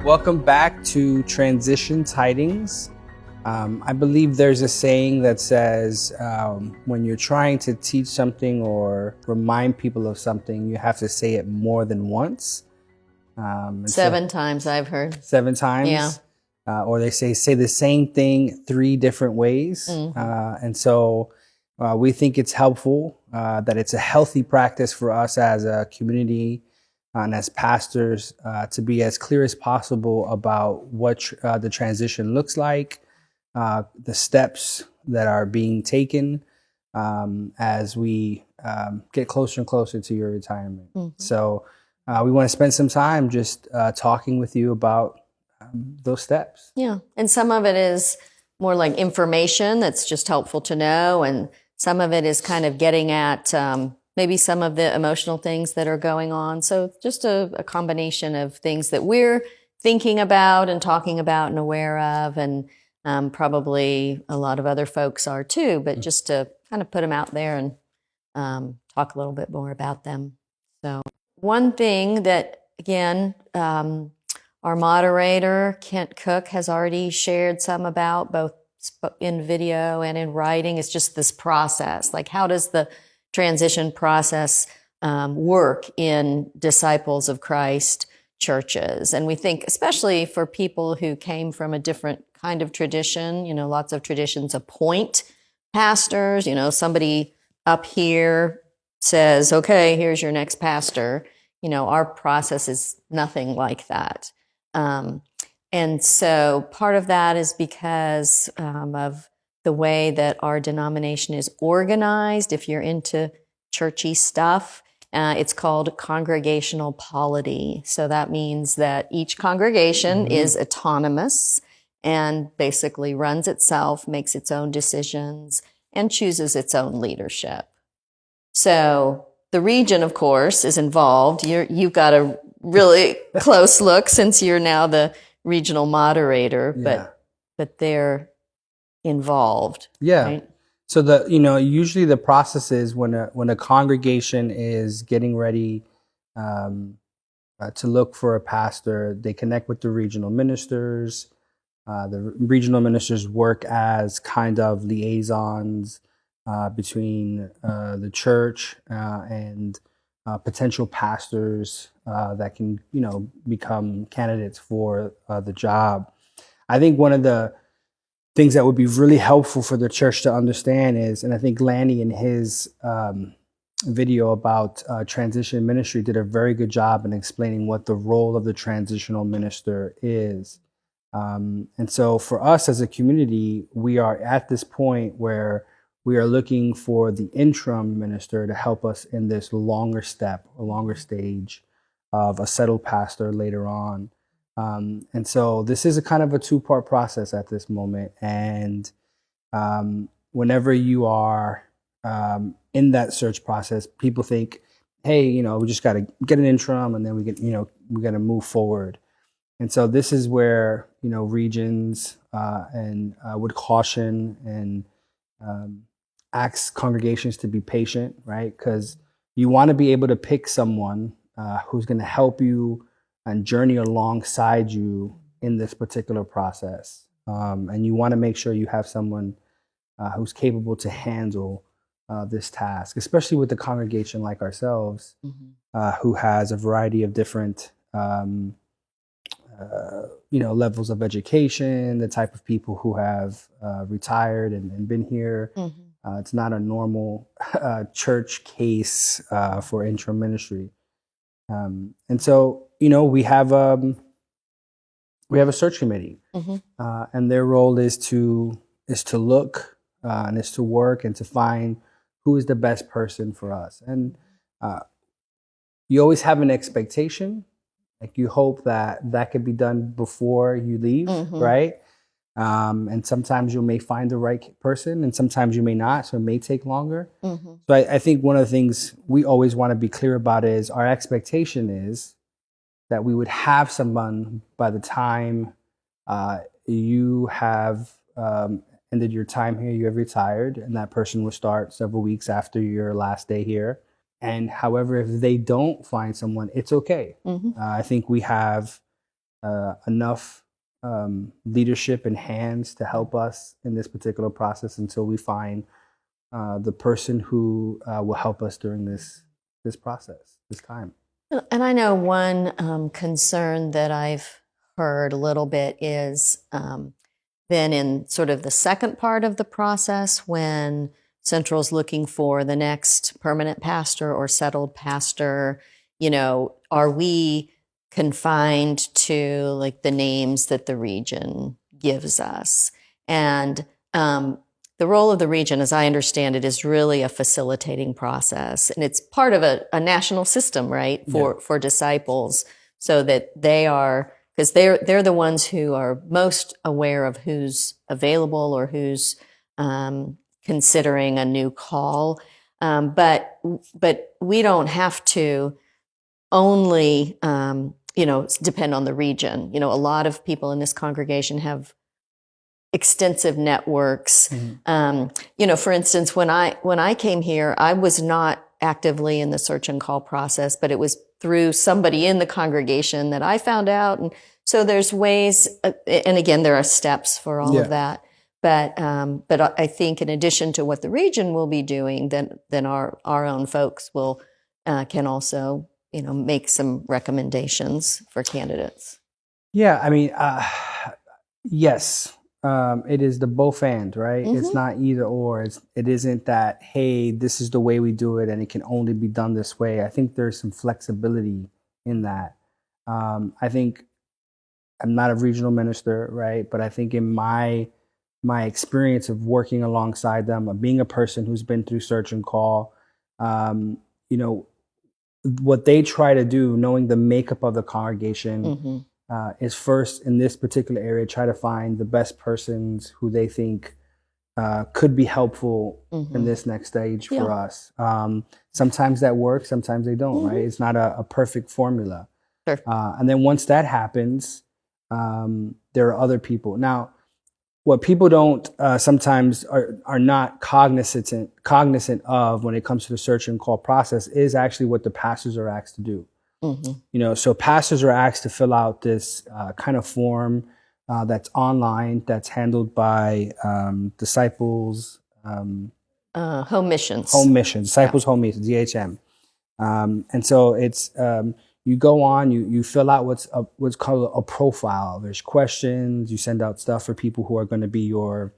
Welcome back to Transition Tidings. I believe there's a saying that says when you're trying to teach something or remind people of something, you have to say it more than once. Seven times I've heard. 7 times? Yeah. Or they say the same thing 3 different ways. And so we think it's helpful, that it's a healthy practice for us as a community and as pastors to be as clear as possible about what the transition looks like, the steps that are being taken as we get closer and closer to your retirement. So we want to spend some time just talking with you about those steps. Yeah. And some of it is more like information that's just helpful to know. And some of it is kind of getting at maybe some of the emotional things that are going on. So just a combination of things that we're thinking about and talking about and aware of. And probably a lot of other folks are too, but just to kind of put them out there and talk a little bit more about them. So one thing that, again, our moderator, Kent Cook, has already shared some about, both in video and in writing, is just this process. Like, how does the transition process work in Disciples of Christ churches? And we think, especially for people who came from a different kind of tradition, lots of traditions appoint pastors. Somebody up here says, okay, here's your next pastor. Our process is nothing like that. And so part of that is because of the way that our denomination is organized. If you're into churchy stuff, it's called congregational polity. So that means that each congregation is autonomous and basically runs itself, makes its own decisions, and chooses its own leadership. So the region, of course, is involved. You've got a really close look since you're now the regional moderator, but they're involved. Yeah. Right? So usually the process is when a congregation is getting ready to look for a pastor, they connect with the regional ministers. The regional ministers work as kind of liaisons between the church and potential pastors that can, become candidates for the job. I think one of the things that would be really helpful for the church to understand is, and I think Lanny in his video about transition ministry did a very good job in explaining what the role of the transitional minister is. And so for us as a community, we are at this point where we are looking for the interim minister to help us in this longer step, a longer stage of a settled pastor later on. And so this is a kind of a 2-part process at this moment. And whenever you are in that search process, people think, hey, we just got to get an interim and then we got to move forward. And so this is where, regions and would caution and ask congregations to be patient, right? Because you want to be able to pick someone who's going to help you and journey alongside you in this particular process. And you want to make sure you have someone who's capable to handle this task, especially with the congregation like ourselves, who has a variety of different levels of education, the type of people who have retired and been here. It's not a normal church case for interim ministry. And so, we have a search committee, and their role is to look and is to work and to find who is the best person for us. And you always have an expectation. Like, you hope that could be done before you leave, right? And sometimes you may find the right person and sometimes you may not, so it may take longer. So I think one of the things we always want to be clear about is our expectation is that we would have someone by the time you have ended your time here, you have retired, and that person will start several weeks after your last day here. And however, if they don't find someone, it's okay. I think we have enough leadership and hands to help us in this particular process until we find the person who will help us during this process, this time. And I know one concern that I've heard a little bit is then in sort of the second part of the process when Central's looking for the next permanent pastor or settled pastor, are we confined to like the names that the region gives us? And the role of the region, as I understand it, is really a facilitating process. And it's part of a national system, right, for disciples, so that they are, because they're the ones who are most aware of who's available or who's considering a new call. But we don't have to only, depend on the region. A lot of people in this congregation have extensive networks. Mm-hmm. For instance, when I came here, I was not actively in the search and call process, but it was through somebody in the congregation that I found out. And so there's ways, and again, there are steps for all of that. But I think in addition to what the region will be doing, then our own folks can also make some recommendations for candidates. Yeah, I mean, yes. It is the both and, right? Mm-hmm. It's not either or. It isn't that, hey, this is the way we do it and it can only be done this way. I think there's some flexibility in that. I think I'm not a regional minister, right? But I think in my experience of working alongside them, of being a person who's been through search and call, what they try to do, knowing the makeup of the congregation, Mm-hmm. Is first in this particular area, try to find the best persons who they think could be helpful Mm-hmm. in this next stage for us. Sometimes that works, sometimes they don't, right? It's not a perfect formula. Sure. And then once that happens, there are other people. Now, what people don't sometimes are not cognizant of when it comes to the search and call process is actually what the pastors are asked to do. Mm-hmm. So pastors are asked to fill out this kind of form that's online, that's handled by disciples, home missions, disciples home missions, DHM. And so it's you go on, you fill out what's called a profile. There's questions. You send out stuff for people who are going to be your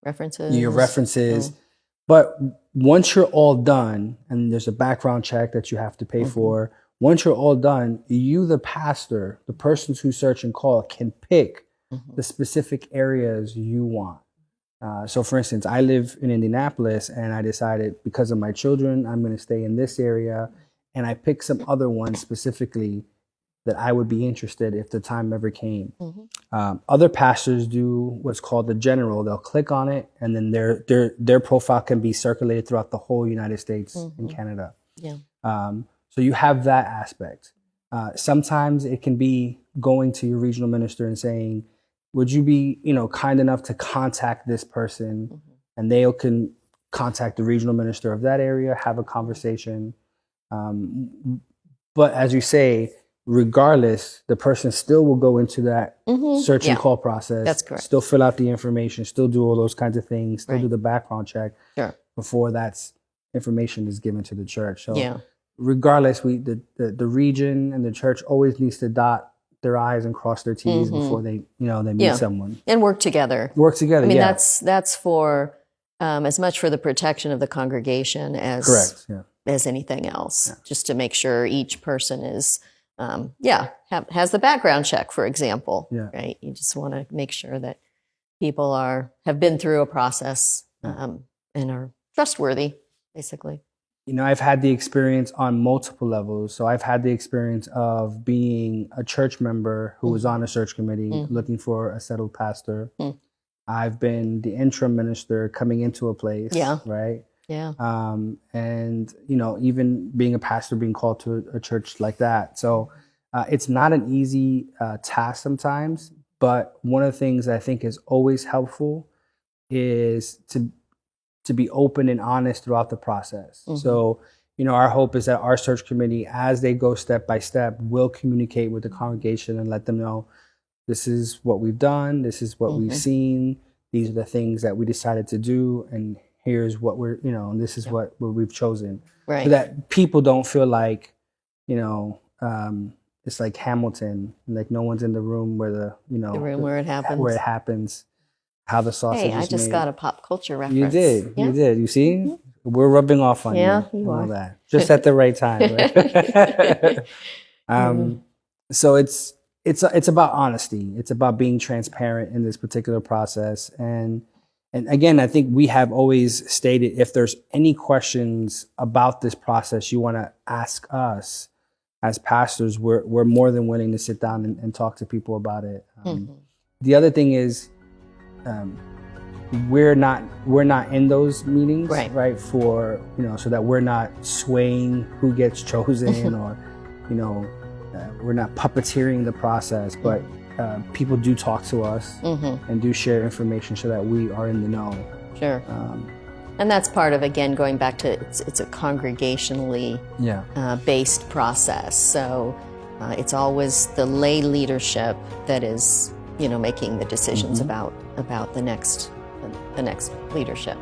references. But once you're all done, and there's a background check that you have to pay for, once you're all done, you, the pastor, the persons who search and call, can pick the specific areas you want. So for instance, I live in Indianapolis, and I decided because of my children, I'm going to stay in this area. And I picked some other ones specifically that I would be interested if the time ever came. Other pastors do what's called the general. They'll click on it, and then their profile can be circulated throughout the whole United States and Canada. Yeah. So you have that aspect. Sometimes it can be going to your regional minister and saying, would you be, kind enough to contact this person, and they can contact the regional minister of that area, have a conversation. But as you say, regardless, the person still will go into that search and call process. That's correct. Still fill out the information, still do all those kinds of things, still do the background check before that information is given to the church. So regardless, the region and the church always needs to dot their I's and cross their T's before they meet someone. And work together. I mean, that's for as much for the protection of the congregation as as anything else, just to make sure each person is has the background check, for example, right? You just want to make sure that people have been through a process and are trustworthy, basically. I've had the experience on multiple levels. So I've had the experience of being a church member who was on a search committee looking for a settled pastor. I've been the interim minister coming into a place, right? Yeah. And, even being a pastor, being called to a church like that. So it's not an easy task sometimes, but one of the things I think is always helpful is to be open and honest throughout the process. So, our hope is that our search committee, as they go step by step, will communicate with the congregation and let them know, this is what we've done, this is what we've seen, these are the things that we decided to do, and here's what we're, and this is what we've chosen. Right. So that people don't feel like, it's like Hamilton, like no one's in the room where the room where it happens. Where it happens, how the sausage is made. Hey, I just got a pop culture reference. You did. Yeah. You did. You see? We're rubbing off on Yeah, you. you All are. that. Just at the right time, right? So it's about honesty. It's about being transparent in this particular process. And again, I think we have always stated, if there's any questions about this process you want to ask us as pastors, we're more than willing to sit down and talk to people about it. The other thing is, we're not in those meetings, right? For so that we're not swaying who gets chosen, or we're not puppeteering the process. But people do talk to us and do share information so that we are in the know. Sure. And that's part of, again, going back to it's a congregationally based process. So it's always the lay leadership that is making the decisions about the next leadership.